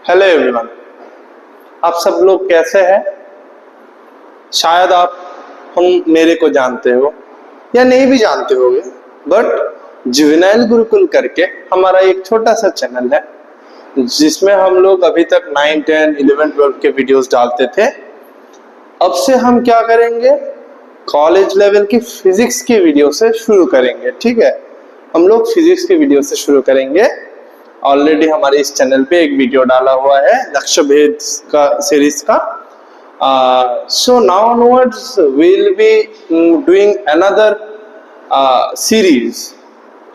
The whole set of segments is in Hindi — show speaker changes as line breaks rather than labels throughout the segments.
हेलो एवरीवन, आप सब लोग कैसे हैं? शायद आप हम मेरे को जानते हो या नहीं भी जानते होगे, बट जुवेनाइल गुरुकुल करके हमारा एक छोटा सा चैनल है जिसमें हम लोग अभी तक 9, 10, 11, 12 के वीडियोस डालते थे। अब से हम क्या करेंगे, कॉलेज लेवल की फिजिक्स की वीडियो से शुरू करेंगे। ठीक है, हम लोग फिजिक्स की वीडियो से शुरू करेंगे। ऑलरेडी हमारे इस चैनल पे एक वीडियो डाला हुआ है लक्ष्य भेद का सीरीज का। So now onwards will be doing another series.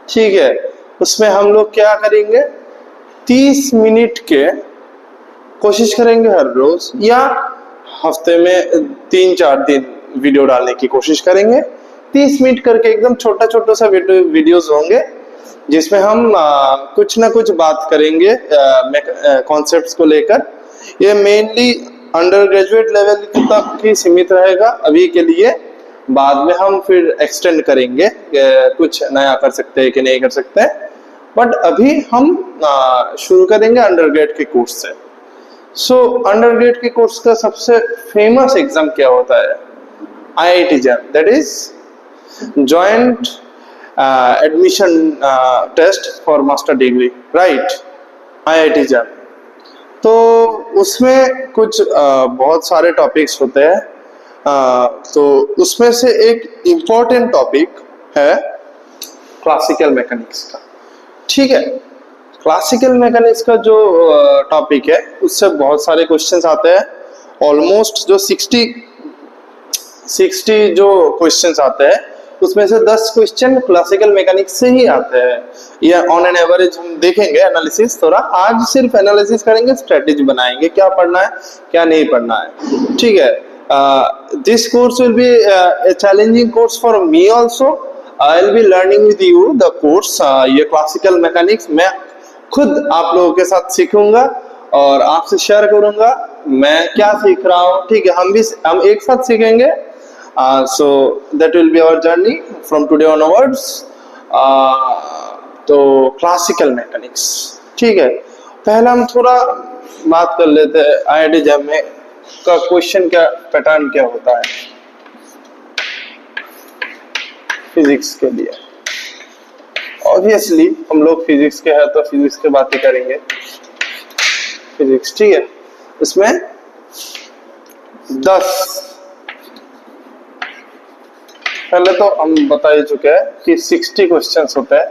ठीक है, उसमें हम लोग क्या करेंगे, 30 मिनट के कोशिश करेंगे हर रोज या हफ्ते में 3-4 दिन वीडियो डालने की कोशिश करेंगे। 30 मिनट करके एकदम छोटा छोटा सा वीडियोस होंगे जिसमें हम कुछ ना कुछ बात करेंगे कॉन्सेप्ट्स को लेकर। ये मेनली अंडर ग्रेजुएट लेवल तक ही सीमित रहेगा अभी के लिए। बाद में हम फिर एक्सटेंड करेंगे, कुछ नया कर सकते हैं कि नहीं कर सकते हैं, बट अभी हम शुरू करेंगे अंडर ग्रेड के कोर्स से। सो अंडर ग्रेड के कोर्स का सबसे फेमस एग्जाम क्या होता है? IIT JAM, that is joint admission test for master degree, right? IIT JAM। तो उसमें कुछ बहुत सारे टॉपिक्स होते हैं। तो उसमें से एक इम्पोर्टेंट टॉपिक है क्लासिकल मैकेनिक्स का। ठीक है, क्लासिकल मैकेनिक्स का जो टॉपिक है उससे बहुत सारे क्वेश्चंस आते हैं। ऑलमोस्ट जो 60 जो क्वेश्चंस आते हैं उसमें से 10 क्वेश्चन क्लासिकल मैकेनिक्स से ही आते हैं। ये ऑन एन एवरेज हम देखेंगे एनालिसिस। थोड़ा आज सिर्फ एनालिसिस करेंगे, स्ट्रेटेजी बनाएंगे, क्या पढ़ना है क्या नहीं पढ़ना है। ठीक है, this course will be A challenging course for me also. I will be learning with you the course. ये क्लासिकल मैकेनिक्स मैं खुद आप लोगों के साथ सीखूंगा और आपसे शेयर करूंगा मैं क्या सीख रहा हूँ। ठीक है, हम एक साथ सीखेंगे। So that will be our journey from today onwards. तो क्लासिकल मैकेनिक्स, ठीक है। पहला हम थोड़ा बात कर लेते हैं IIT JAM में का क्वेश्चन क्या पैटर्न क्या होता है फिजिक्स के लिए। ऑब्वियसली हम लोग फिजिक्स के हैं तो फिजिक्स की बातें करेंगे। फिजिक्स, ठीक है, इसमें 10 पहले तो हम बता ही चुके हैं कि 60 क्वेश्चंस होते हैं।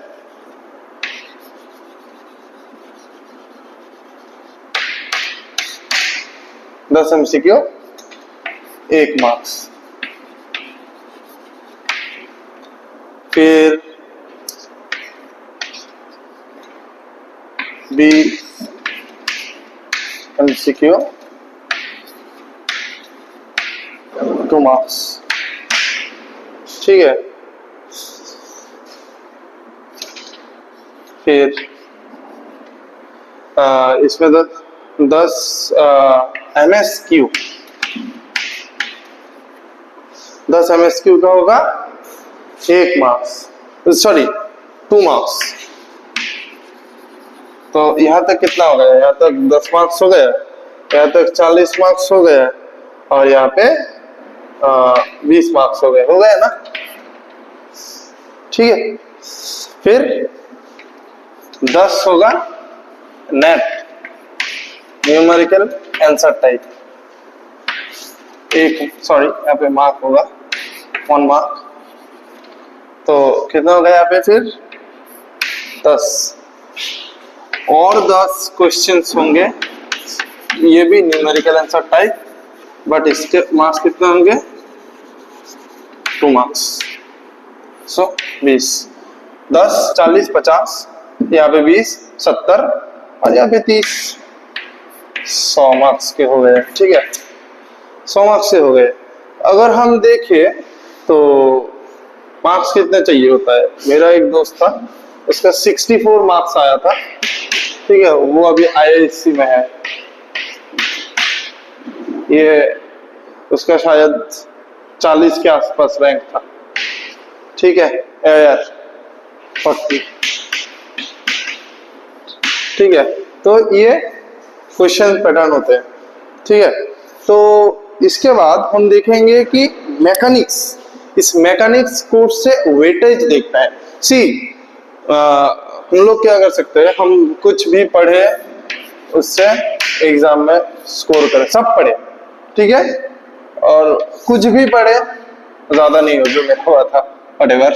दस MCQ, 1 मार्क्स। फिर 20 MCQ, 2 मार्क्स। ठीक है, फिर इसमें 10 MSQ। 10 MSQ का होगा 1 मार्क्स, सॉरी 2 मार्क्स। तो यहाँ तक कितना हो गया? यहाँ तक 10 मार्क्स हो गया, यहाँ तक 40 मार्क्स हो गया और यहाँ पे 20 मार्क्स हो गए ना। ठीक है, फिर 10 होगा नेट न्यूमेरिकल आंसर टाइप। यहाँ पे मार्क होगा 1 मार्क। तो कितना हो गया यहाँ पे? फिर 10 और 10 क्वेश्चंस होंगे, ये भी न्यूमेरिकल आंसर टाइप, बट इसके मार्क्स कितने होंगे? 2 मार्क्स। सो 20, 10, 40, 50, यहाँ पे 20, 70 और यहाँ पे 30, 100 मार्क्स के हो गए। ठीक है, 100 मार्क्स से हो गए। अगर हम देखें तो मार्क्स कितने चाहिए होता है? मेरा एक दोस्त था, उसका 64 मार्क्स आया था। ठीक है, वो अभी IISc में है। ये उसका शायद 40 के आसपास रैंक था। ठीक है, यार 40। ठीक है, तो ये क्वेश्चन पैटर्न होते हैं, ठीक है। तो इसके बाद हम देखेंगे कि मैकेनिक्स, इस मैकेनिक्स कोर्स से वेटेज देखना है। सी हम लोग क्या कर सकते हैं, हम कुछ भी पढ़े उससे एग्जाम में स्कोर करें, सब पढ़े, ठीक है, और कुछ भी पढ़े, ज्यादा नहीं हो जो मेरा हुआ था, व्हाटएवर।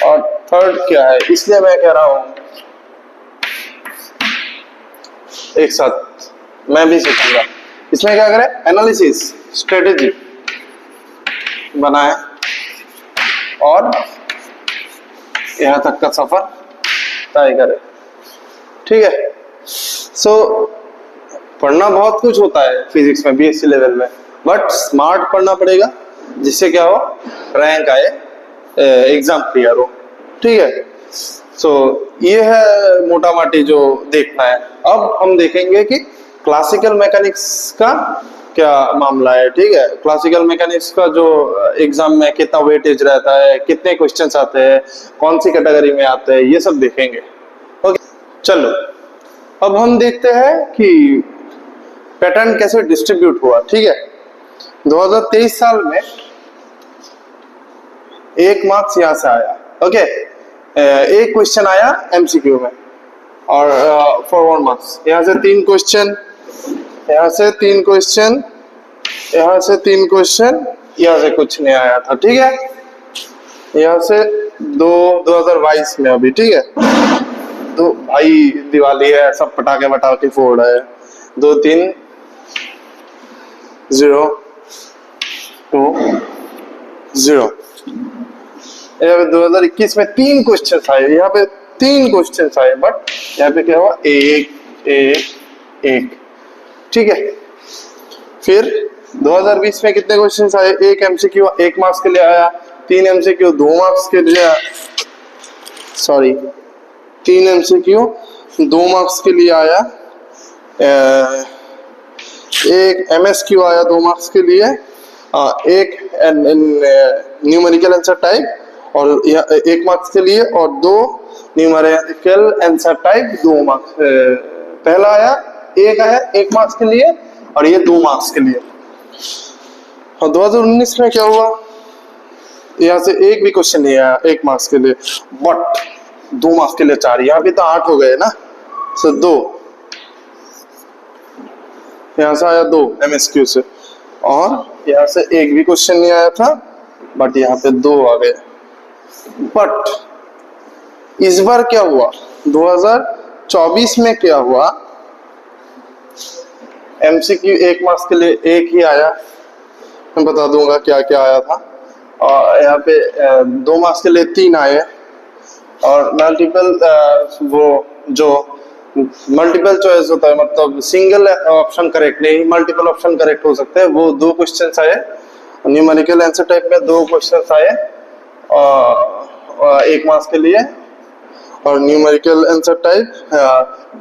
और थर्ड क्या है, इसलिए मैं कह रहा हूं एक साथ मैं भी सीखूंगा। इसमें क्या करें, एनालिसिस स्ट्रेटेजी बनाए और यहाँ तक का सफर तय करें, ठीक है। सो पढ़ना बहुत कुछ होता है फिजिक्स में बीएससी लेवल में, बट स्मार्ट पढ़ना पड़ेगा जिससे क्या हो, रैंक आए, एग्जाम क्लियर हो, ठीक है। सो ये है मोटा माटी जो देखना है। अब हम देखेंगे कि क्लासिकल मैकेनिक्स का क्या मामला है, ठीक है। क्लासिकल मैकेनिक्स का जो एग्जाम में कितना वेटेज रहता है, कितने क्वेश्चंस आते हैं, कौन सी कैटेगरी में आते हैं, ये सब देखेंगे। ओके, चलो अब हम देखते हैं कि पैटर्न कैसे डिस्ट्रीब्यूट हुआ, ठीक है। 2023 साल में 1 मार्क्स यहां से आया, ओके, एक क्वेश्चन आया एमसीक्यू में, और फॉर 1 मार्क्स यहां से 3 क्वेश्चन, यहां से 3 क्वेश्चन, यहां से 3 क्वेश्चन, यहां से कुछ नहीं आया था, ठीक है। यहां से 2022 में अभी, ठीक है, तो भाई दिवाली है, सब पटाखे वटाखे फोड़ है, 2 3 0 2 0। यहाँ पे 2021 में 3 क्वेश्चन आए, यहाँ पे 3 क्वेश्चन आए, बट यहाँ पे क्या हुआ, 1 1 1, ठीक है। फिर 2020 में कितने क्वेश्चन आए, 1 एमसीक्यू 1 मार्क्स के लिए आया, 3 एमसीक्यू 2 मार्क्स के लिए, सॉरी 3 एमसीक्यू 2 मार्क्स के लिए आया, एक एमएसक्यू आया 2 मार्क्स के लिए, एक न्यूमेरिकल आंसर टाइप और 1 मार्क्स के लिए, और 2 न्यूमेरिकल आंसर टाइप 2 मार्क्स, पहला आया एक आया 1 मार्क्स के लिए और ये 2 मार्क्स के लिए। और 2019 में क्या हुआ, यहाँ से एक भी क्वेश्चन नहीं आया 1 मार्क्स के लिए, बट 2 मार्क्स के लिए 4, यहाँ भी तो 8 हो गए ना, सो 2 यहाँ से आया 2 एमएसक्यू से, और यहाँ से एक भी क्वेश्चन नहीं आया था, बट यहाँ पे 2 आ गए। बट इस बार क्या हुआ, 2024 में क्या हुआ, एमसीक्यू 1 मार्क्स के लिए 1 ही आया, मैं बता दूंगा क्या क्या आया था, और यहाँ पे 2 मार्क्स के लिए 3 आए, और मल्टीपल वो जो मल्टीपल चॉइस होता है, मतलब सिंगल ऑप्शन करेक्ट नहीं, मल्टीपल ऑप्शन करेक्ट हो सकते हैं, वो 2 क्वेश्चंस आए। न्यूमेरिकल आंसर टाइप में 2 क्वेश्चंस आए 1 मार्क्स के लिए, और न्यूमेरिकल आंसर टाइप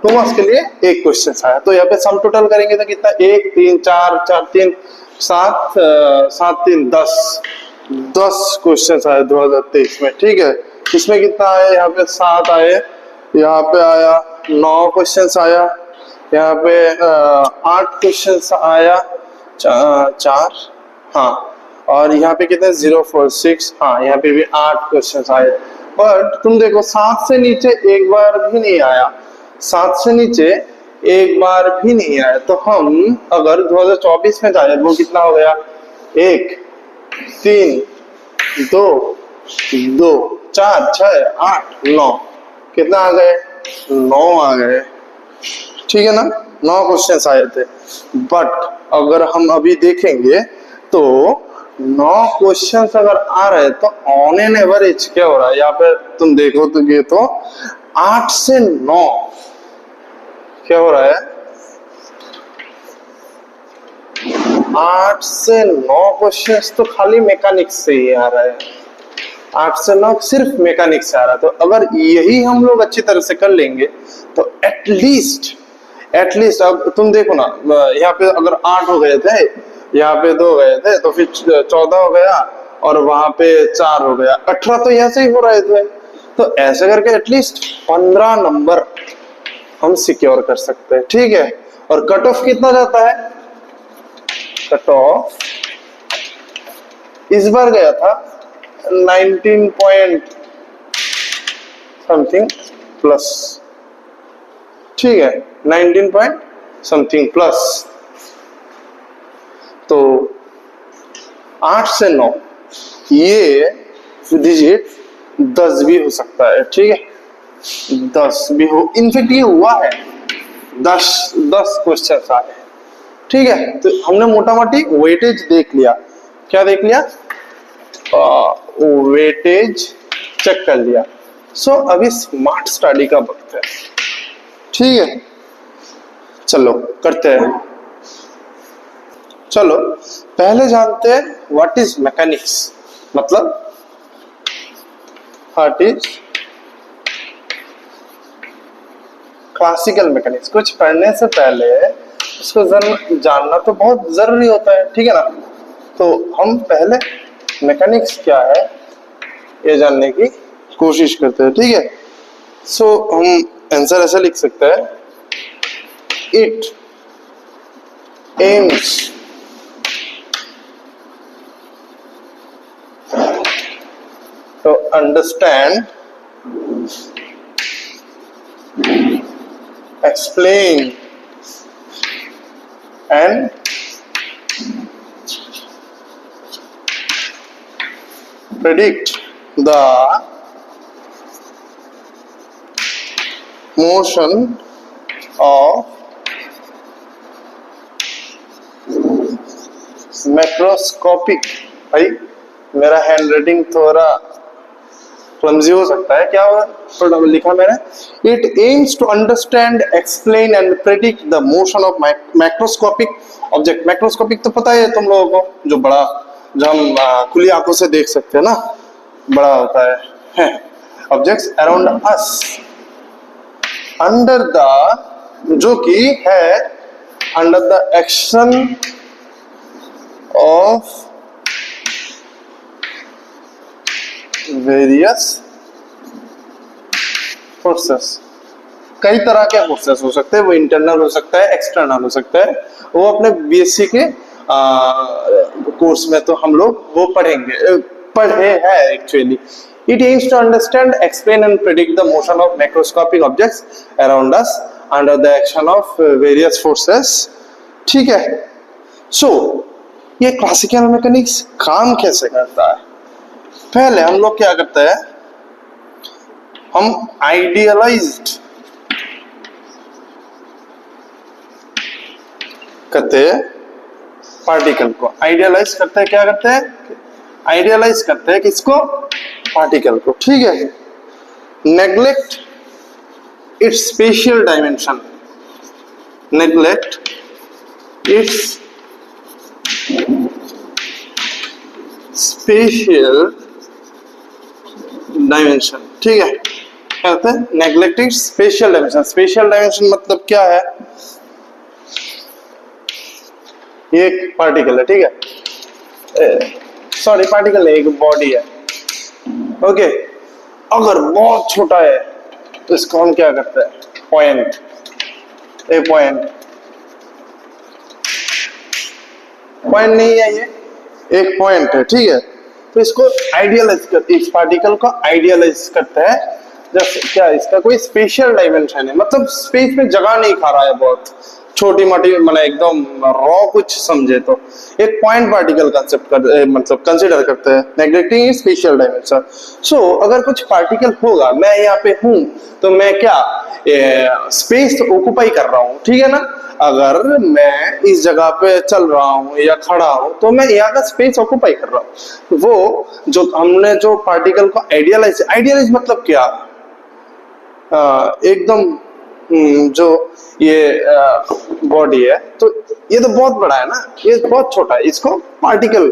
2 मार्क्स के लिए 1 क्वेश्चन आया। तो यहाँ पे सम टोटल करेंगे तो कितना, 1 3 4 4 3 7 7 3 10 क्वेश्चन आए 2023 में, ठीक है। इसमें कितना आया, यहाँ पे 7 आए, यहाँ पे आया 9 क्वेश्चंस आया, यहाँ पे 8 क्वेश्चंस आया, 4, हाँ, और यहाँ पे कितने 0 4 6, हाँ, यहाँ पे भी 8 क्वेश्चंस आए। बट तुम देखो 7 से नीचे एक बार भी नहीं आया, 7 से नीचे एक बार भी नहीं आया। तो हम अगर 2024 में जाए, वो कितना हो गया, 1 3 2 2 4 6 8 9, कितना आ गए, 9 आ गए, ठीक है ना, 9 क्वेश्चंस आए थे। बट अगर हम अभी देखेंगे तो 9 क्वेश्चंस अगर आ रहे तो ऑन एन एवरेज क्या हो रहा है, यहाँ पे तुम देखो तो ये तो 8 से 9 क्या हो रहा है, 8 से 9 क्वेश्चंस तो खाली मैकेनिक्स से ही आ रहा है, 8 से 9 सिर्फ मैकेनिक्स से आ रहा है। तो अगर यही हम लोग अच्छी तरह से कर लेंगे तो एटलीस्ट अब तुम देखो ना, यहाँ पे अगर 8 हो गए थे, यहाँ पे 2 गए थे, तो फिर 14 हो गया, और वहां पे 4 हो गया, 18 तो यहाँ से ही हो रहे थे। तो ऐसे करके एटलीस्ट 15 नंबर हम सिक्योर कर सकते हैं, ठीक है। और कट ऑफ कितना जाता है? कट ऑफ इस बार गया था 19 पॉइंट समथिंग प्लस, ठीक है, 19 पॉइंट समथिंग प्लस। तो 8 से 9 ये डिजिट 10 भी हो सकता है, ठीक है, 10 भी हो, इनफेक्ट ये हुआ है, 10 क्वेश्चन आए, ठीक है। तो हमने मोटा मोटी वेटेज देख लिया, क्या देख लिया? वेटेज चेक कर लिया। सो अभी स्मार्ट स्टडी का वक्त है, ठीक है। चलो करते हैं। चलो पहले जानते हैं व्हाट इज मैकेनिक्स, मतलब व्हाट इज क्लासिकल मैकेनिक्स। कुछ पढ़ने से पहले इसको जानना तो बहुत जरूरी होता है, ठीक है ना। तो हम पहले मैकेनिक्स क्या है ये जानने की कोशिश करते हैं, ठीक है। सो हम आंसर ऐसा लिख सकते हैं, it aims to understand, explain and predict the motion of macroscopic. भाई मेरा हैंड राइटिंग थोड़ा क्लमजी हो सकता है, क्या थोड़ा लिखा मैंने, it aims to understand, explain and predict the motion of macroscopic object. Macroscopic तो पता है तुम लोगों को, जो बड़ा, जो हम खुली आंखों से देख सकते हैं ना, बड़ा होता है objects around us, under the, जो कि है under the action of various forces. कई तरह के फोर्सेस हो सकते हैं, वो इंटरनल हो सकता है, एक्सटर्नल हो सकता है, वो अपने बीएससी के कोर्स में तो हम लोग वो पढ़े हैं actually. It aims to understand, explain and predict the motion of macroscopic objects around us under the action of various forces, ठीक है। सो ये क्लासिकल मैकेनिक्स काम कैसे करता है? पहले हम लोग क्या करते हैं, हम आइडियलाइज्ड करते हैं पार्टिकल को, आइडियलाइज करते हैं, क्या करते हैं, आइडियलाइज करते हैं किसको, पार्टिकल को, ठीक है। Neglect its spatial dimension, neglect its spatial dimension, ठीक है। क्या होता है, neglecting spatial dimension. Spatial dimension मतलब क्या है, ये एक पार्टिकल है, ठीक है, सॉरी पार्टिकल है, एक बॉडी है, ओके। अगर बहुत छोटा है तो इसको हम क्या करते हैं, पॉइंट, ए पॉइंट नहीं है, ये एक पॉइंट है, ठीक है। तो इसको आइडियलाइज करते, इस पार्टिकल को आइडियलाइज करते हैं, जब क्या इसका कोई स्पेशल डायमेंशन है, मतलब स्पेस में जगह नहीं खा रहा है, बहुत छोटी मोटी, मतलब एकदम रॉ कुछ समझे तो एक पॉइंट पार्टिकल कंसेप्ट कर, मतलब कंसिडर करते हैं, नेग्लेक्टिंग स्पेशल डायमेंशन। सो अगर कुछ पार्टिकल होगा, मैं यहाँ पे हूं तो मैं क्या स्पेस ऑक्युपाई कर रहा हूँ, ठीक है ना। अगर मैं इस जगह पे चल रहा हूँ या खड़ा हूँ तो मैं यहाँ का स्पेस ऑक्युपाई कर रहा हूँ। वो जो हमने जो पार्टिकल को आइडियलाइज मतलब क्या, एकदम जो ये बॉडी है तो ये तो बहुत बड़ा है ना, ये बहुत छोटा है, इसको पार्टिकल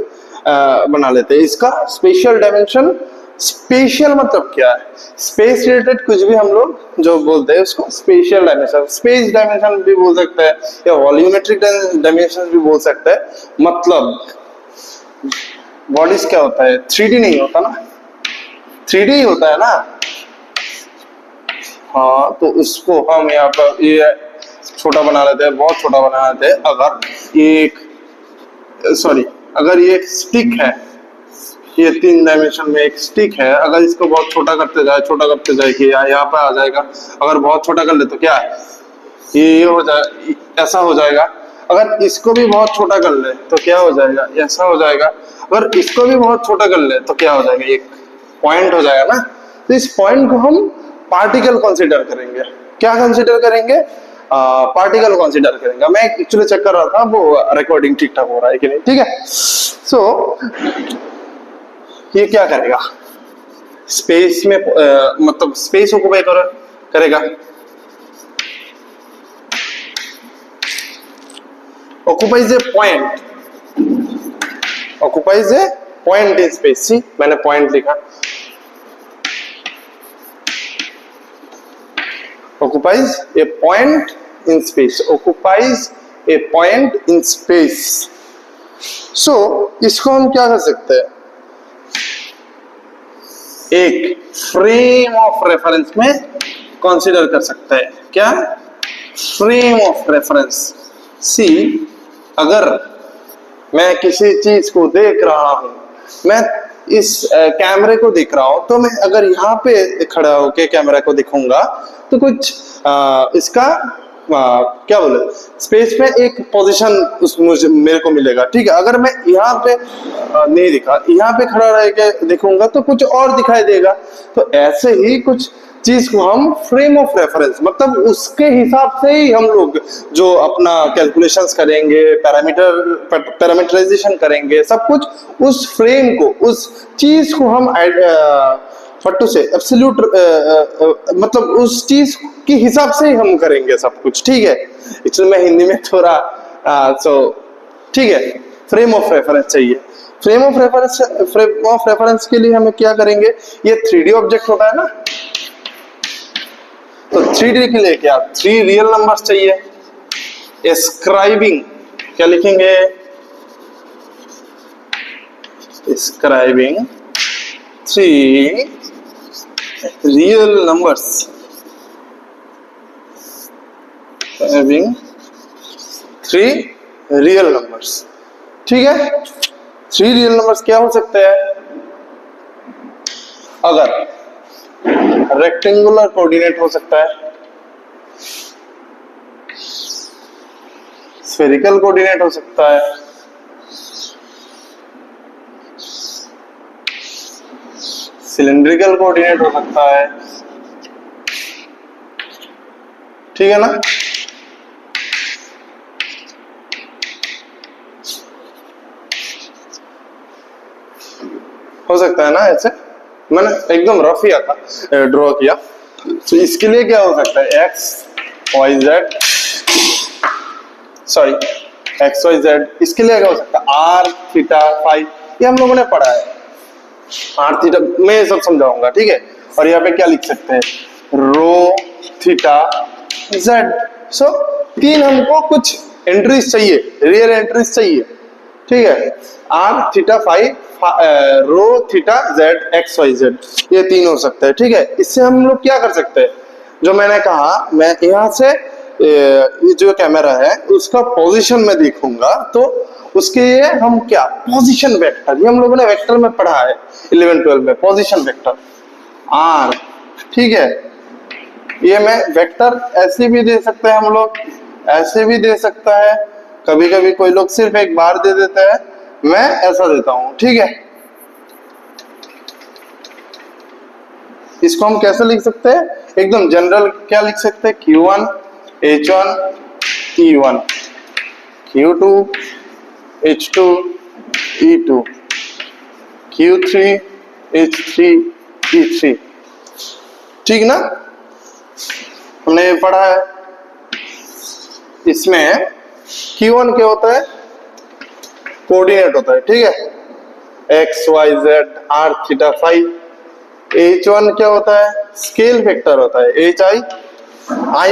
बना लेते हैं। इसका स्पेशल डायमेंशन, स्पेशल मतलब क्या है, स्पेस रिलेटेड कुछ भी हम लोग जो बोलते हैं उसको स्पेशल डायमेंशन, स्पेस डायमेंशन भी बोल सकते हैं या वॉल्यूमेट्रिक डायमेंशन भी बोल सकते हैं। मतलब बॉडीज क्या होता है, 3D नहीं होता ना, 3D ही होता है ना, हाँ, तो उसको हम यहाँ पर ये छोटा बना लेते हैं, बहुत छोटा बना लेते हैं। अगर ये एक स्टिक है, ये 3 डायमेंशन में एक स्टिक है, अगर इसको बहुत छोटा करते जाए कि यहाँ पे आ जाएगा। अगर बहुत छोटा कर ले तो क्या है, ये हो जाए, ऐसा हो जाएगा। अगर इसको भी बहुत छोटा कर ले तो क्या हो जाएगा, ऐसा हो जाएगा। अगर इसको भी बहुत छोटा कर ले तो क्या हो जाएगा, एक पॉइंट हो जाएगा ना। तो इस पॉइंट को हम पार्टिकल कंसीडर करेंगे। क्या कंसीडर करेंगे, पार्टिकल कंसीडर करेंगे। मैं एक्चुअली चेक कर रहा था वो रिकॉर्डिंग ठीक ठाक हो रहा है कि नहीं, ठीक है। सो ये क्या करेगा, स्पेस में मतलब स्पेस ऑक्युपाई करेगा। occupies a point in space। सी मैंने पॉइंट लिखा, occupies a point in space, so इसको हम क्या कर सकते हैं, एक फ्रेम ऑफ रेफरेंस में कंसीडर कर सकते हैं। क्या, फ्रेम ऑफ रेफरेंस। सी अगर मैं किसी चीज को देख रहा हूं, मैं इस कैमरे को देख रहा हूं, तो मैं अगर यहाँ पे खड़ा होके कैमरा को दिखूंगा तो कुछ इसका क्या बोले, स्पेस में एक पोजीशन मुझे मेरे को मिलेगा, ठीक है। अगर मैं यहाँ पे नहीं दिखा, यहाँ पे खड़ा रह के देखूंगा तो कुछ और दिखाई देगा। तो ऐसे ही कुछ चीज को हम फ्रेम ऑफ रेफरेंस, मतलब उसके हिसाब से ही हम लोग जो अपना कैलकुलेशंस करेंगे, पैरामीटराइजेशन करेंगे, सब कुछ उस फ्रेम को, उस चीज को हम फट्टू से एब्सोल्यूट मतलब उस चीज के हिसाब से ही हम करेंगे सब कुछ, ठीक है। एक्चुअली मैं हिंदी में थोड़ा ठीक है। फ्रेम ऑफ रेफरेंस चाहिए। फ्रेम ऑफ रेफरेंस के लिए हमें क्या करेंगे, ये 3D ऑब्जेक्ट होता है ना, तो 3D के लिए क्या, 3 रियल नंबर्स चाहिए। एस्क्राइबिंग क्या लिखेंगे, एस्क्राइबिंग 3 real numbers, having 3 real numbers, ठीक है। 3 रियल नंबर्स क्या हो सकते हैं, अगर रेक्टेंगुलर कोऑर्डिनेट हो सकता है, स्फेरिकल कोऑर्डिनेट हो सकता है, सिलिंड्रिकल कोऑर्डिनेट हो सकता है, ठीक है ना। हो सकता है ना, ऐसे मैंने एकदम रफ ही आता ड्रॉ किया। तो इसके लिए क्या हो सकता है, एक्स वाई जेड। इसके लिए क्या हो सकता है, आर थीटा फाई, ये हम लोगों ने पढ़ा है। आर थीटा मैं सब समझाऊंगा, ठीक है। और यहाँ पे क्या लिख सकते हैं, रो थीटा जेड। सो 3 हमको कुछ एंट्रीज चाहिए, रियल एंट्रीज चाहिए, ठीक है। R theta phi, rho theta Z, X Y Z, ये 3 हो सकते हैं, ठीक है। इससे हम लोग क्या कर सकते हैं, जो मैंने कहा, मैं यहाँ से ये जो कैमरा है उसका पोजीशन में देखूंगा, तो उसके लिए हम क्या, पोजीशन वेक्टर, ये हम लोगों ने वेक्टर में पढ़ा है 11-12 में, पोजीशन वेक्टर आर, ठीक है। ये मैं वेक्टर ऐसे भी दे सकते हैं हम लोग, ऐसे भी दे सकता है, कभी कभी कोई लोग सिर्फ एक बार दे देते हैं, मैं ऐसा देता हूं, ठीक है। इसको हम कैसे लिख सकते हैं, एकदम जनरल क्या लिख सकते हैं, Q1 H1 E1, Q2 H2 E2, Q3 H3 E3, ठीक ना। हमने ये पढ़ा है। इसमें Q1 क्या होता है, कोऑर्डिनेट होता है, ठीक है, X Y Z R theta phi. H1 क्या होता है, स्केल फैक्टर होता है, एच आई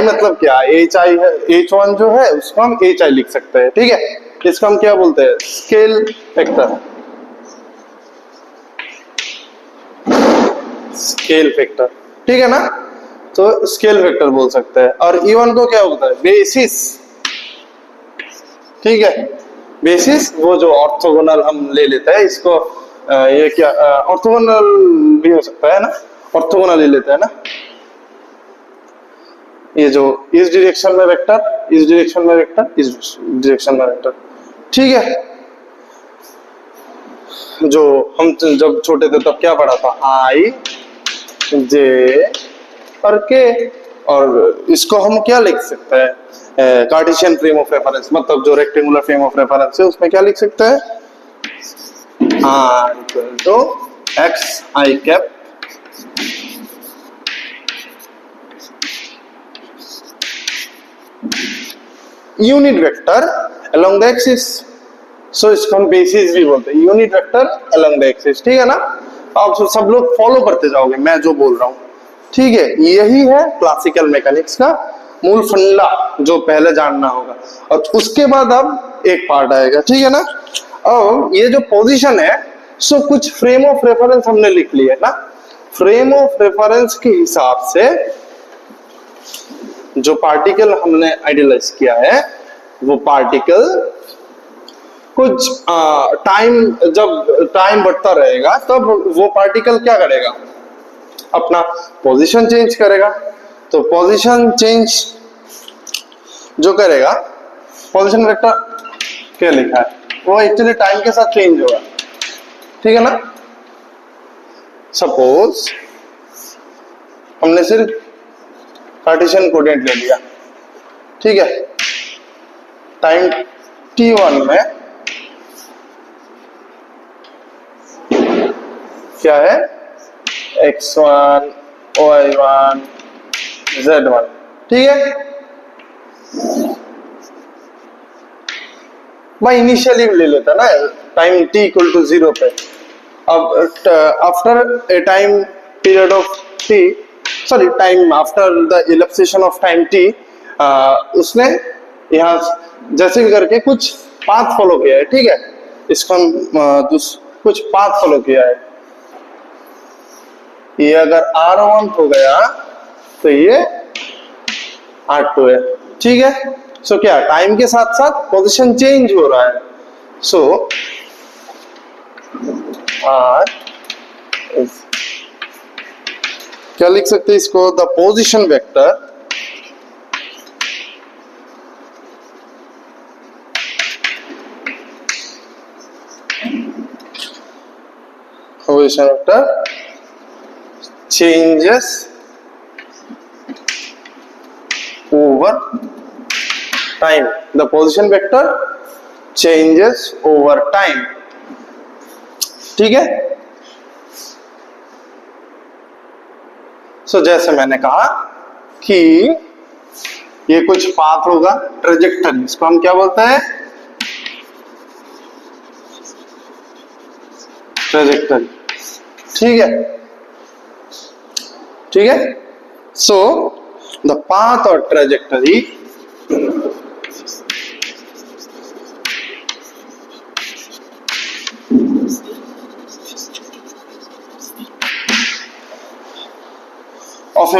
मतलब क्या, एच आई है, H1 जो है उसको हम एच आई लिख सकते हैं, ठीक है। इसको हम क्या बोलते हैं, स्केल फैक्टर, स्केल फैक्टर, ठीक है ना। तो स्केल वेक्टर बोल सकते हैं। और इवन को क्या होता है, बेसिस। ठीक है, बेसिस वो जो ऑर्थोगोनल हम ले लेते हैं इसको, ये क्या ऑर्थोगोनल भी हो सकता है ना, ऑर्थोगोनल ले लेते हैं ना, ये जो इस डायरेक्शन में वेक्टर, इस डायरेक्शन में वेक्टर, इस डायरेक्शन में वेक्टर। ठीक है, जो हम जब छोटे थे तब क्या पढ़ा था, आई जे और के, और इसको हम क्या लिख सकते हैं, कार्टेशियन फ्रेम ऑफ रेफरेंस, मतलब जो रेक्टेंगुलर फ्रेम ऑफ रेफरेंस है उसमें क्या लिख सकते हैं, r equal to x i cap unit vector along the axis. So इसको हम बेसिस भी बोलते हैं, unit vector along the axis. ठीक है ना, आप सब लोग फॉलो करते जाओगे मैं जो बोल रहा हूं। ठीक है, यही है क्लासिकल मैकेनिक्स का मूल फंडा जो पहले जानना होगा, और उसके बाद अब एक पार्ट आएगा। ठीक है ना, अब ये जो पोजीशन है, सो कुछ फ्रेम ऑफ रेफरेंस हमने लिख लिया है ना, फ्रेम ऑफ रेफरेंस के हिसाब से जो पार्टिकल हमने आइडियलाइज किया है, वो पार्टिकल कुछ टाइम, जब टाइम बढ़ता रहेगा तब वो पार्टिकल क्या करेगा, अपना पोजीशन चेंज करेगा। तो पोजीशन चेंज जो करेगा, पोजीशन वेक्टर क्या लिखा है, वो एक्चुअली टाइम के साथ चेंज होगा। ठीक है ना, सपोज हमने सिर्फ कार्टेशियन कोऑर्डिनेट ले लिया। ठीक है, टाइम t1 में क्या है, x1 y1 z1। ठीक है, मैं इनिशियली ले लेता ना टाइम t इक्वल टू 0 पे। अब after a time period of t, sorry time after the elapsation of time t, उसने यहाँ जैसे भी करके कुछ पाथ फॉलो किया है। ठीक है, इसको हम कुछ पाथ फॉलो किया है। ये अगर R1 हो गया तो ये R2 है। ठीक है, सो क्या टाइम के साथ साथ पोजीशन चेंज हो रहा है। सो R क्या लिख सकते हैं इसको, the position vector position vector changes over time, the position vector changes over time। ठीक है, सो जैसे मैंने कहा कि ये कुछ पाथ होगा, ट्रेजेक्टरी, इसको हम क्या बोलते हैं, ट्रेजेक्टरी। ठीक है, ठीक है, सो द पाथ और trajectory of a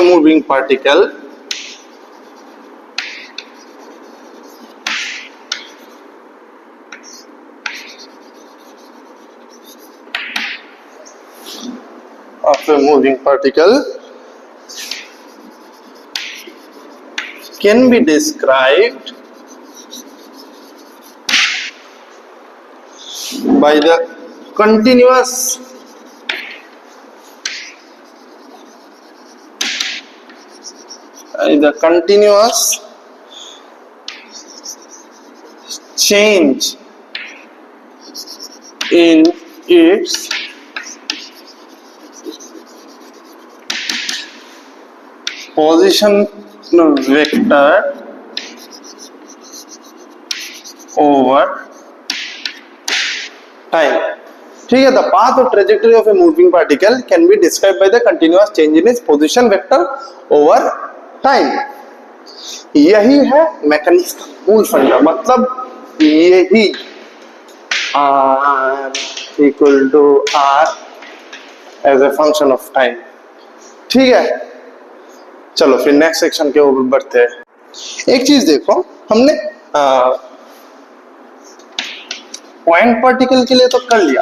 moving particle can be described by the continuous change in its position vector over time। ठीक है, द पाथ और trajectory of a moving particle can be describe by the continuous change in its position vector over time. यही है मैकेनिक्स का मूल फंडा, मतलब यही r equal to r as a function of time. ठीक है, चलो फिर नेक्स्ट सेक्शन के ऊपर बढ़ते हैं। एक चीज देखो, हमने पॉइंट पार्टिकल के लिए तो कर लिया,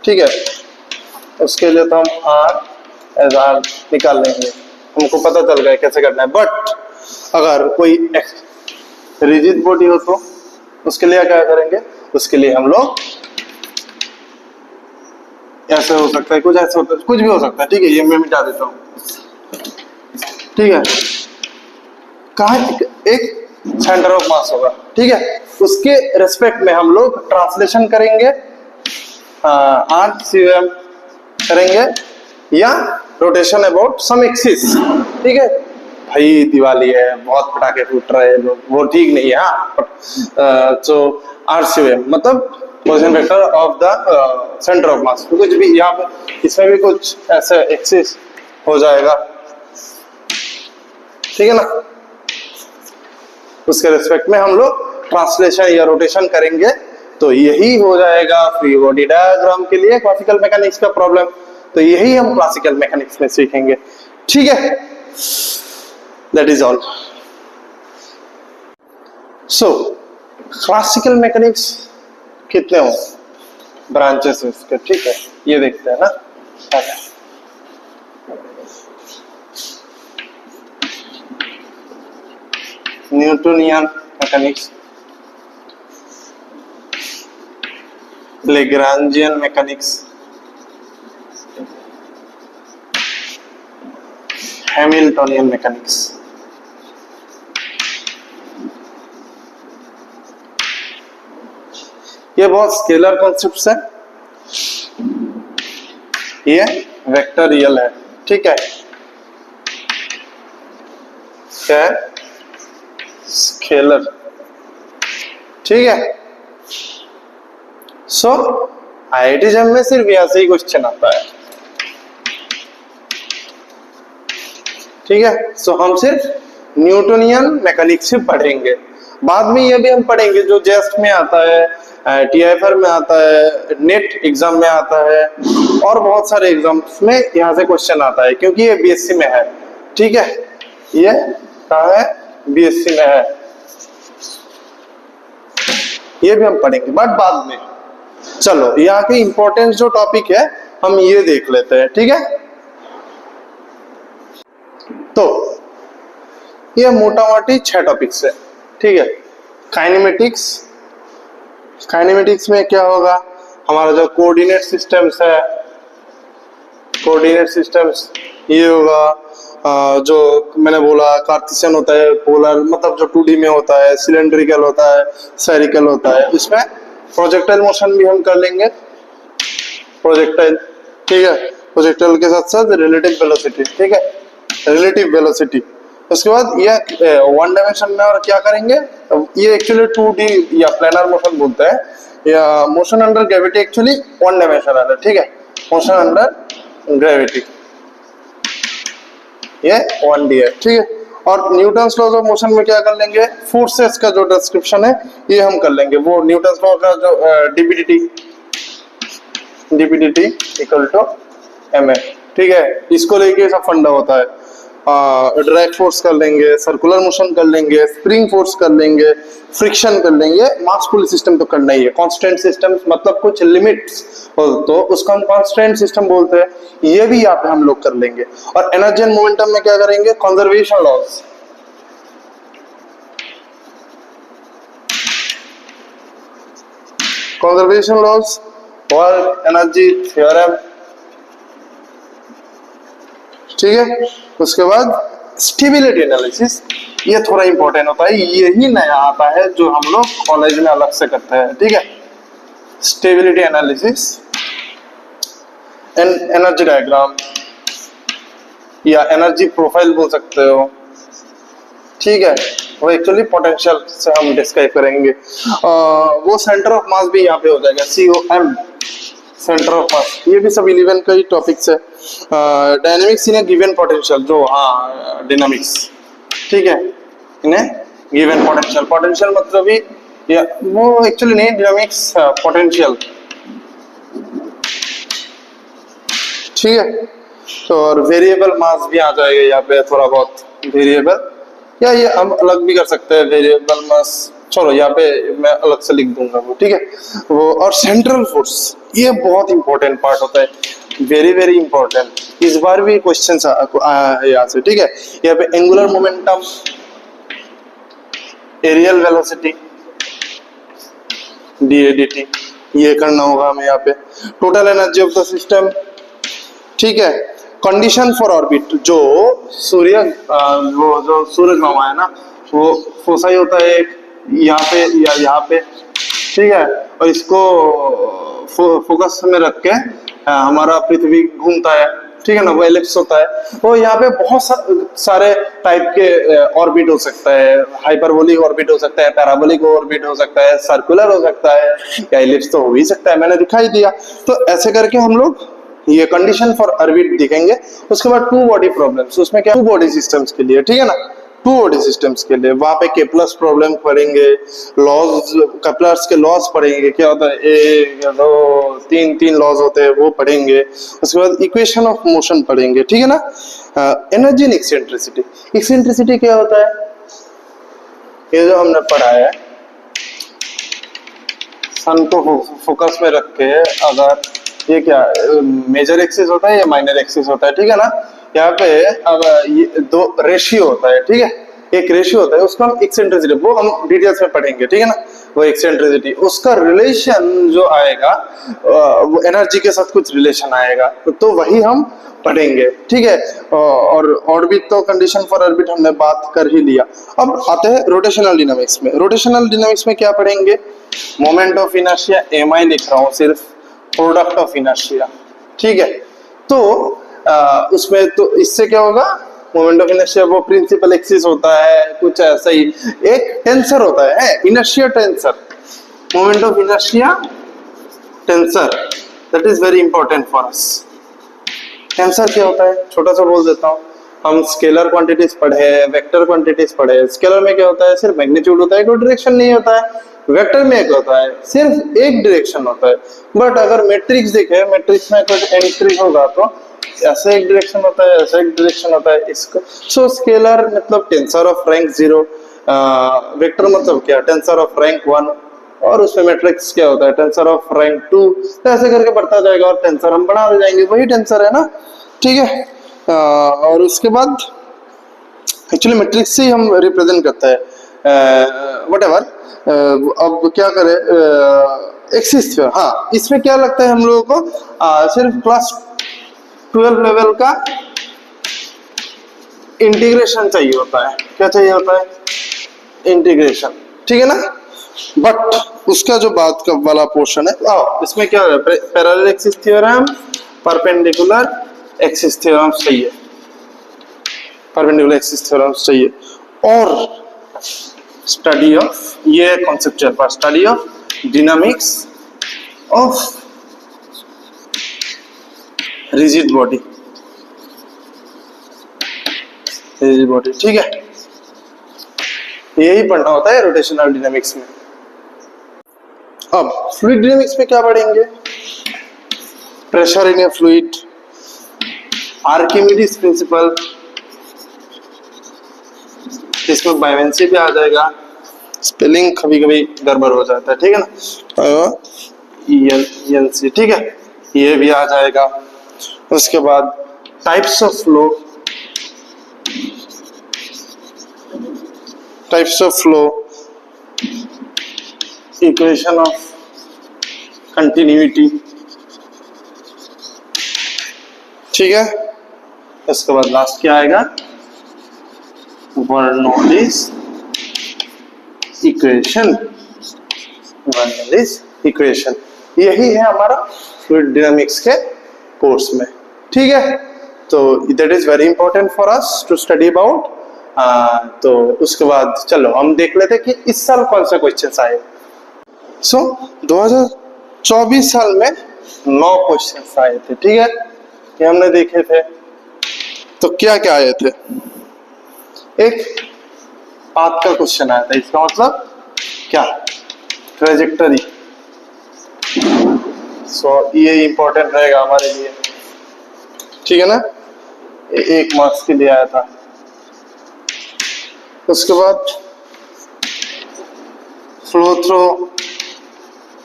ठीक है, उसके लिए तो हम आर एज आर निकाल लेंगे, हमको पता चल गया कैसे करना है। बट अगर कोई रिजिड बॉडी हो तो उसके लिए क्या करेंगे, उसके लिए हम लोग ऐसे हो सकता है, कुछ ऐसे होता है, कुछ भी हो सकता है, ठीक है, ये मैं मिटा देता हूँ, ठीक है। कहा एक सेंटर ऑफ मास होगा, ठीक है, उसके रेस्पेक्ट में हम लोग ट्रांसलेशन करेंगे, आर सी एम करेंगे, या रोटेशन अबाउट सम एक्सिस, ठीक है। भाई दिवाली है, बहुत पटाखे फूट रहे हैं लोग, वो ठीक नहीं है। हाँ, तो आरसीएम मतलब position vector of the centre of mass, कुछ भी यहाँ पे इसमें भी कुछ ऐसे एक्सिस हो जाएगा, ठीक है ना, उसके रेस्पेक्ट में हम लोग ट्रांसलेशन या रोटेशन करेंगे, तो यही हो जाएगा फ्री बॉडी डायग्राम के लिए क्लासिकल मैकेनिक्स का प्रॉब्लम। तो यही हम क्लासिकल मैकेनिक्स में सीखेंगे, ठीक है। That is all. So classical mechanics कितने हो ब्रांचेस इसके, ठीक है, ये देखते हैं ना। Newtonian mechanics, Lagrangian mechanics, Hamiltonian mechanics. ये बहुत स्केलर कॉन्सेप्ट्स है, ये वेक्टर रियल है, ठीक है, क्या है, स्केलर, ठीक है। सो आईआईटी जेम में सिर्फ ऐसे ही क्वेश्चन आता है, ठीक है। सो हम सिर्फ न्यूटोनियन मैकेनिक्स से पढ़ेंगे, बाद में ये भी हम पढ़ेंगे जो जेस्ट में आता है, टीआईएफआर में आता है, नेट एग्जाम में आता है, और बहुत सारे एग्जाम्स में यहाँ से क्वेश्चन आता है, क्योंकि ये बीएससी में है, ठीक है, ये कहाँ है, बीएससी में है, ये भी हम पढ़ेंगे बट बाद में। चलो यहाँ के इंपॉर्टेंस जो टॉपिक है हम ये देख लेते हैं, ठीक है। तो ये मोटा मोटी 6 टॉपिक्स है, ठीक है। काइनेमेटिक्स, काइनेमेटिक्स में क्या होगा, हमारा जो कोऑर्डिनेट सिस्टम्स है, कोऑर्डिनेट सिस्टम्स ये होगा, जो मैंने बोला कार्टेशियन होता है, पोलर मतलब जो 2D में होता है, सिलेंड्रिकल होता है, स्फेरिकल होता है, इसमें प्रोजेक्टाइल मोशन भी हम कर लेंगे, प्रोजेक्टाइल, ठीक है, प्रोजेक्टाइल के साथ साथ रिलेटिव वेलोसिटी, ठीक है, रिलेटिव वेलोसिटी। उसके बाद ये 1 डायमेंशन में और क्या करेंगे, ये एक्चुअली 2D या प्लेनर मोशन बोलते हैं, या motion under gravity actually 1 dimensional है, ठीक है, मोशन अंडर ग्रेविटी ये 1D है, ठीक है। और न्यूटन्स लॉज ऑफ मोशन में क्या कर लेंगे, फोर्सेस का जो डिस्क्रिप्शन है ये हम कर लेंगे, वो न्यूटन्स लॉ का जो dPdt इक्वल टू ma, ठीक है, इसको लेके सब फंडा होता है। डायरेक्ट फोर्स कर लेंगे, सर्कुलर मोशन कर लेंगे, स्प्रिंग फोर्स कर लेंगे, फ्रिक्शन कर लेंगे, मास पुल सिस्टम तो करना ही है। कांस्टेंट सिस्टम मतलब कुछ लिमिट्स हो तो उसको हम कांस्टेंट सिस्टम बोलते हैं, ये भी यहाँ पे हम लोग कर लेंगे। और एनर्जी एंड मोमेंटम में क्या करेंगे, conservation laws, conservation laws, work energy theorem, ठीक है। उसके बाद स्टेबिलिटी एनालिसिस, ये थोड़ा इंपॉर्टेंट होता है, यही नया आता है जो हम लोग कॉलेज में अलग से करते हैं, ठीक है। Stability analysis and energy diagram या एनर्जी प्रोफाइल बोल सकते हो, ठीक है, वो एक्चुअली पोटेंशियल से हम डिस्क्राइब करेंगे। वो सेंटर ऑफ मास भी यहाँ पे हो जाएगा, COM, सेंटर ऑफ मास, ये भी सब 11 का ही टॉपिक्स है। डायनेमिक्स इन ए गिवन पोटेंशियल, जो हाँ डायनामिक्स, ठीक है, इन्हें गिवन पोटेंशियल, पोटेंशियल मतलब भी या वो एक्चुअली नहीं, डायनामिक्स पोटेंशियल, ठीक है। तो और वेरिएबल मास भी आ जाएगा यहाँ पे थोड़ा बहुत वेरिएबल, या ये हम अलग भी कर सकते हैं वेरिएबल मास, चलो यहाँ पे मैं अलग से लिख दूंगा वो, ठीक है वो। और सेंट्रल फोर्स, ये बहुत इंपॉर्टेंट पार्ट होता है, वेरी वेरी इंपॉर्टेंट, इस बार भी क्वेश्चन आया है यहाँ से, ठीक है। यहाँ पे एंगुलर मोमेंटम, एरियल वेलोसिटी, डीएडीटी, ये करना होगा हमें यहाँ पे। Total energy of the system, ठीक है। कंडीशन फॉर ऑर्बिट, जो सूर्य वो जो सूरज मामा है ना, वो फोसाई होता है एक यहाँ पे या यहाँ पे, ठीक है। और इसको फोकस में रख के हमारा पृथ्वी घूमता है, ठीक है ना, वो एलिप्स होता है। वो यहाँ पे बहुत सारे टाइप के ऑर्बिट हो सकता है, हाइपरबोलिक ऑर्बिट हो सकता है, पैराबोलिक ऑर्बिट हो सकता है, सर्कुलर हो सकता है, या एलिप्स तो हो ही सकता है, मैंने दिखाई दिया। तो ऐसे करके हम लोग ये कंडीशन फॉर ऑर्बिट दिखेंगे। उसके बाद टू बॉडी प्रॉब्लम्स, उसमें क्या, टू बॉडी सिस्टम्स के लिए, ठीक है ना, टू बॉडी सिस्टम्स के लिए वहां पे केप्लर्स प्रॉब्लम पढ़ेंगे, लॉज, केप्लर्स के लॉज पढ़ेंगे, क्या होता है, एक दो तीन लॉज होते हैं वो पढ़ेंगे। उसके बाद इक्वेशन ऑफ मोशन पढ़ेंगे, ठीक है ना। एनर्जी एंड एक्सेंट्रिसिटी, एक्सेंट्रिसिटी क्या होता है, ये जो हमने पढ़ा है, सन को फोकस में रख के अगर ये क्या मेजर एक्सिस होता है या माइनर एक्सिस होता है, ठीक है ना। यहाँ पे अब ये दो रेशियो होता है, ठीक है, एक रेशियो होता है, उसको हम एक्सेंट्रिसिटी, वो हम डिटेल्स में पढ़ेंगे, ठीक है ना। वो एक्सेंट्रिसिटी, उसका रिलेशन जो आएगा वो एनर्जी के साथ कुछ रिलेशन आएगा, तो वही हम पढ़ेंगे, ठीक है। और ऑर्बिट तो कंडीशन फॉर ऑर्बिट हमने बात कर ही लिया। अब आते हैं रोटेशनल डायनामिक्स में। रोटेशनल डायनामिक्स में क्या पढ़ेंगे, मोमेंट ऑफ इनर्शिया, एमआई लिख रहा हूँ सिर्फ, प्रोडक्ट ऑफ इनर्शिया, ठीक है। तो उसमें तो इससे क्या होगा, मोमेंट ऑफ इनर्शिया वो प्रिंसिपल एक्सिस होता है, कुछ ऐसा ही, एक टेंसर होता है inertia tensor, moment of inertia tensor, that is very important for us. Tensor क्या होता है, छोटा सा बोल देता हूँ, हम स्केलर क्वांटिटीज पढ़े, वेक्टर क्वांटिटीज पढ़े। स्केलर में क्या होता है, सिर्फ मैग्नीट्यूड होता है, कोई डायरेक्शन नहीं होता है। वेक्टर में एक होता है, सिर्फ एक डायरेक्शन होता है। बट अगर मैट्रिक्स देखे, मैट्रिक्स में कुछ एंट्री होगा तो ऐसे एक डायरेक्शन होता है, ऐसे एक डायरेक्शन होता है इसको। सो स्केलर मतलब टेंसर ऑफ रैंक 0, वेक्टर मतलब क्या, टेंसर ऑफ रैंक 1, और उसमें मैट्रिक्स क्या होता है, टेंसर ऑफ रैंक 2। तो ऐसे करके बढ़ता जाएगा और टेंसर हम बढ़ा जाएंगे, वही टेंसर है ना, ठीक है। और उसके बाद एक्चुअली मैट्रिक्स से ही हम रिप्रेजेंट करते हैं, व्हाटएवर। अब क्या करें, एक्सिस, हाँ, इसमें क्या लगता है हम लोगों को, सिर्फ क्लास 12 लेवल का इंटीग्रेशन चाहिए होता है। क्या चाहिए होता है, इंटीग्रेशन, ठीक है ना। बट उसका जो बात का वाला पोर्शन है, इसमें क्या है, parallel axis theorem, perpendicular axis theorem चाहिए, परपेंडिकुलर एक्सिस थ्योरम चाहिए, और स्टडी ऑफ, ये conceptual part, study of dynamics of rigid body, rigid body, ठीक है। यही पढ़ना होता है रोटेशनल डायनामिक्स में। अब फ्लूइड डायनामिक्स में क्या पढ़ेंगे, pressure in A fluid, Archimedes principal, इसमें बायोवेंसी भी आ जाएगा, स्पेलिंग कभी कभी गड़बड़ हो जाता है, ठीक है ना, ENC, ठीक है, ये भी आ जाएगा। उसके बाद types of flow, types of flow, equation of continuity, ठीक है। इसके बाद लास्ट क्या आएगा, बर्नौलीज इक्वेशन, बर्नौलीज इक्वेशन, यही है हमारा फ्लूइड डायनामिक्स के कोर्स में, ठीक है। तो that is very important for us to study about. तो उसके बाद चलो हम देख लेते कि इस साल कौन से क्वेश्चंस आए। सो 2024 साल में 9 क्वेश्चंस आए थे, ठीक है, ये हमने देखे थे। तो क्या क्या आए थे, एक पाथ का क्वेश्चन आया था, इसका मतलब क्या, ट्रेजेक्टरी। सो ये इंपॉर्टेंट रहेगा हमारे लिए, ठीक है ना। 1 मार्क्स के लिए आया था। उसके बाद फ्लो थ्रू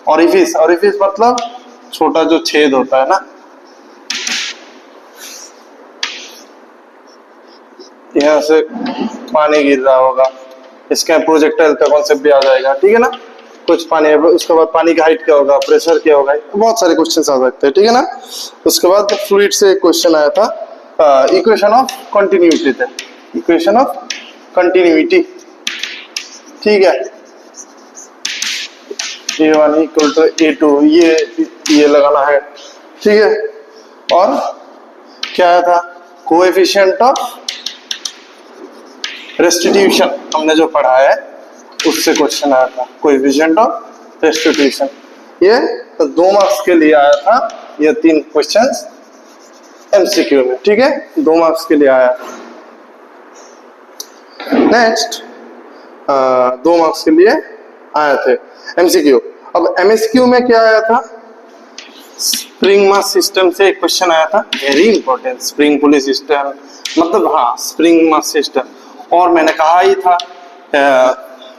ऑरिफिस, ऑरिफिस मतलब छोटा जो छेद होता है ना, यहाँ से पानी गिर रहा होगा, इसका प्रोजेक्टाइल का कॉन्सेप्ट भी आ जाएगा, ठीक है ना। कुछ पानी है, उसके बाद पानी का हाइट क्या होगा, प्रेशर क्या होगा, बहुत सारे क्वेश्चन आ सकते हैं, ठीक है ना। उसके बाद फ्लूइड से एक क्वेश्चन आया था, इक्वेशन ऑफ कंटिन्यूटी थे, इक्वेशन ऑफ कंटिन्यूटी, ठीक है। A1 इक्वल टू A2, ये लगाना है, ठीक है। और क्या आया था, कोएफिशिएंट ऑफ रेस्टिट्यूशन, हमने जो पढ़ा है उससे क्वेश्चन आया था, कोएफिशिएंट ऑफ रेस्टिट्यूशन। ये तो 2 मार्क्स के लिए आया था, ये 3 क्वेश्चंस एमसीक्यू में, ठीक है, 2 मार्क्स के लिए आया। नेक्स्ट 2 मार्क्स के लिए आए थे एमसीक्यू। अब एमएसक्यू में क्या आया था, स्प्रिंग मास सिस्टम से एक क्वेश्चन आया था, वेरी इंपॉर्टेंट, स्प्रिंग पुली सिस्टम मतलब हाँ स्प्रिंग मास सिस्टम। और मैंने कहा ही था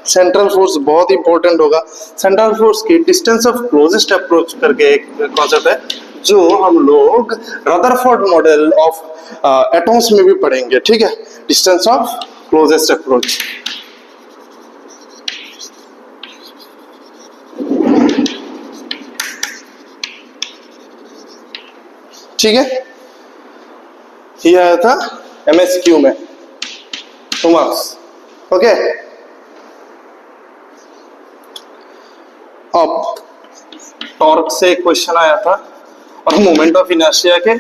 सेंट्रल फोर्स बहुत इंपॉर्टेंट होगा। सेंट्रल फोर्स की डिस्टेंस ऑफ क्लोजेस्ट अप्रोच करके एक कॉन्सेप्ट है जो हम लोग रदरफोर्ड मॉडल ऑफ एटॉम्स में भी पढ़ेंगे, ठीक है, डिस्टेंस ऑफ क्लोजेस्ट अप्रोच। ठीक है, ये आया था एमएसक्यू में 2 मार्क्स, ओके। अब टॉर्क से एक क्वेश्चन आया था और मोमेंट ऑफ इनर्शिया के,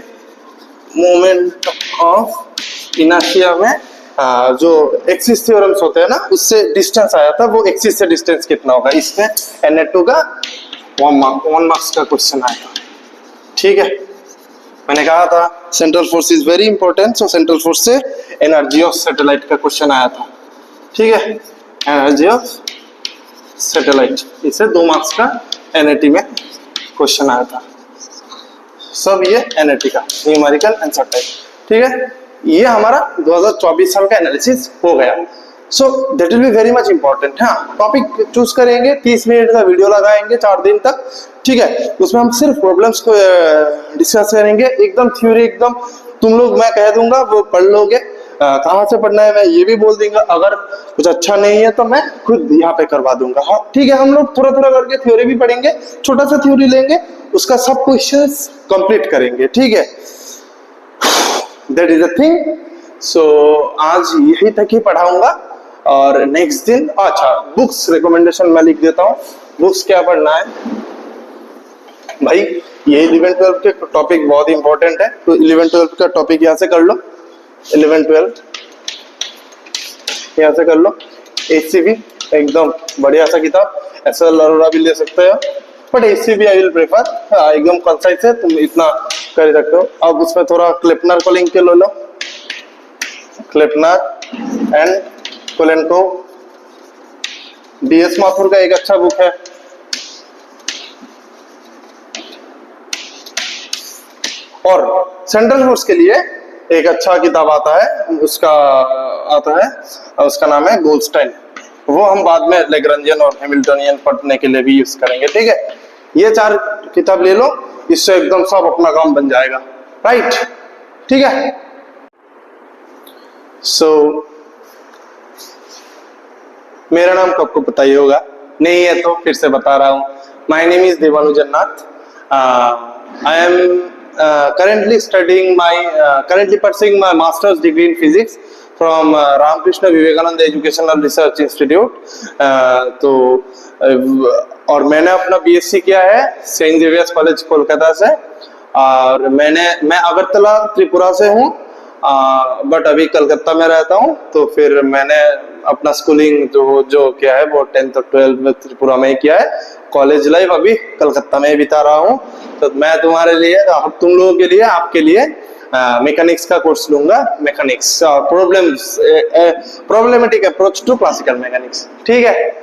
मोमेंट ऑफ इनर्शिया में जो एक्सिस थ्योरम्स होते हैं ना उससे डिस्टेंस आया था, वो एक्सिस से डिस्टेंस कितना होगा, इसमें Na2 का 1 मार्क्स का क्वेश्चन आया था, ठीक है। मैंने कहा था central force is very important, so central force से एनर्जी ऑफ सैटेलाइट का क्वेश्चन आया था, ठीक है, एनर्जी ऑफ सैटेलाइट, इससे 2 मार्क्स का एनएटी में क्वेश्चन आया था। सब ये एनएटी का न्यूमेरिकल आंसर टाइप, ठीक है। ये हमारा 2024 साल का एनालिसिस हो गया। So that will be very much important. हाँ, टॉपिक चूज करेंगे, 30 मिनट का वीडियो लगाएंगे 4 दिन तक, ठीक है। उसमें हम सिर्फ प्रॉब्लम्स को डिस्कस करेंगे, एकदम थ्योरी, एकदम तुम लोग मैं कह दूंगा वो पढ़ लोगे, कहाँ से पढ़ना है मैं ये भी बोल दूंगा, अगर कुछ अच्छा नहीं है तो मैं खुद यहाँ पे करवा दूंगा। हाँ ठीक है, हम लोग थोड़ा थोड़ा करके थ्योरी भी पढ़ेंगे, छोटा सा थ्योरी लेंगे, उसका सब क्वेश्चंस कंप्लीट करेंगे, ठीक है। That is a thing. So आज यही तक ही पढ़ाऊंगा और नेक्स्ट दिन अच्छा बुक्स रिकमेंडेशन मैं लिख देता हूँ, बुक्स क्या पढ़ना है भाई। ये 11-12 के टॉपिक बहुत इंपॉर्टेंट है, तो 11-12 का टॉपिक यहाँ से कर लो, 11-12 यहाँ से कर लो। HCB एकदम बढ़िया सा किताब, SL अरोड़ा भी ले सकते हो, but HCB I will prefer, एकदम कंसाइज है, तुम इतना कर सकते हो। अब उसमें थोड़ा क्लिपनर को लिंक के लो, क्लिपनर एंड कोलेंको, DS माथुर का एक अच्छा बुक है। और सेंट्रल फोर्स के लिए एक अच्छा किताब आता है, उसका नाम है गोल्डस्टाइन, वो हम बाद में लैग्रेंजियन और हैमिल्टनियन पढ़ने के लिए भी यूज करेंगे, ठीक है। ये 4 किताब ले लो, इससे एकदम सब अपना काम बन जाएगा, राइट, ठीक है। सो मेरा नाम तो आपको पता ही होगा, नहीं है तो फिर से बता रहा हूँ। My name is Devanu Jannath. I am currently pursuing my master's degree in physics from Ramakrishna Vivekananda Educational Research Institute. तो और मैंने अपना BSc किया है सेंट जेवियर्स कॉलेज कोलकाता से, और मैं अगरतला त्रिपुरा से हूँ, बट अभी कलकत्ता में रहता हूँ। तो फिर मैंने अपना स्कूलिंग जो किया है वो 10th और 12th में त्रिपुरा में ही किया है, कॉलेज लाइफ अभी कलकत्ता में बिता रहा हूँ। तो मैं तुम्हारे लिए, तुम लोगों के लिए, आपके लिए मैकेनिक्स का कोर्स लूंगा, mechanics problematic approach to classical mechanics, ठीक है।